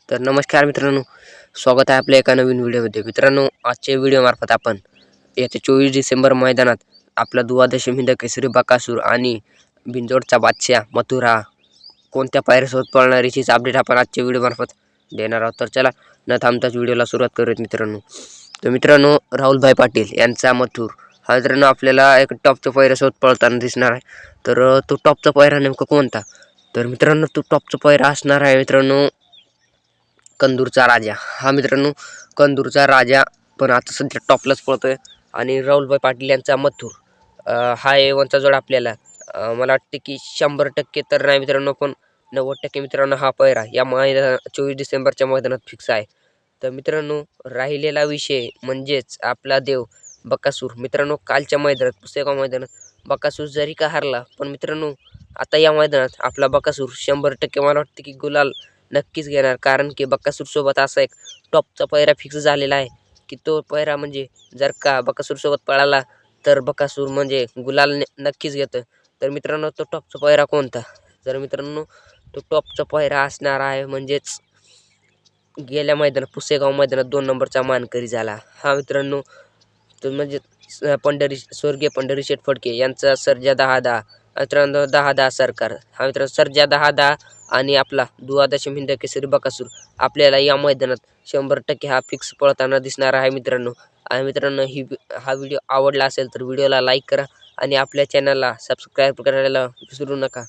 तर नमस्कार मित्रांनो, स्वागत आहे आपल्या एका नवीन व्हिडिओमध्ये. मित्रांनो, आजच्या व्हिडिओमार्फत आपण येत्या 24 डिसेंबर मैदानात आपला दुवादशी हिंद केसरी बकासूर आणि बिंजोडचा बादशाह मथुरा कोणत्या पायऱ्यासोबत पळणार याचीच अपडेट आपण आजच्या व्हिडिओमार्फत देणार आहोत. तर चला न थांबताच व्हिडिओला सुरुवात करूयात मित्रांनो. तर मित्रांनो, राहुलभाई पाटील यांचा मथुर हा मित्रांनो आपल्याला एक टॉपच्या पायऱ्यासोबत पळताना दिसणार आहे. तर तो टॉपचा पायरा नेमका कोणता? तर मित्रांनो, तो टॉपचा पायरा असणार आहे मित्रांनो कंदूरचा राजा. हा मित्रांनो कंदूरचा राजा पण आता सध्या टॉपलाच पळतोय. आणि राहुलभाई पाटील यांचा मथुर हा A1चा जोड आपल्याला मला वाटते की 100% तर नाही मित्रांनो, पण 90% मित्रांनो हा पायरा या मैदानात 24 डिसेंबरच्या मैदानात फिक्स आहे. तर मित्रांनो, राहिलेला विषय म्हणजेच आपला देव बकासूर. मित्रांनो, कालच्या मैदानात पुसेगाव मैदानात बकासूर जरी का हारला, पण मित्रांनो आता या मैदानात आपला बकासूर 100% मला वाटते की गुलाल नक्कीच घेणार. कारण की बकासूरसोबत असा एक टॉपचा पायरा फिक्स झालेला आहे की तो पायरा म्हणजे जर का बकासूरसोबत पळाला तर बकासूर म्हणजे गुलाल नक्कीच घेतं. तर मित्रांनो, तो टॉपचा पायरा कोणता? तर मित्रांनो, तो टॉपचा पायरा असणार आहे म्हणजेच गेल्या मैदानात पुसेगाव मैदानात 2 नंबरचा मानकरी झाला हा मित्रांनो. तो म्हणजे स्वर्गीय पंढरी शेठ फडके यांचा सर्जा 10-10 मित्रांनो, 10-10 सरकार हा मित्रांनो. सर्जा 10-10 आणि आपला दुवादशी हिंद केसरी बकासूर आपल्याला या मैदानात 100% हा फिक्स पळताना दिसणार आहे मित्रांनो. आणि मित्रांनो, हा व्हिडिओ आवडला असेल तर व्हिडिओला लाईक करा आणि आपल्या चॅनलला सबस्क्राईब करायला विसरू नका.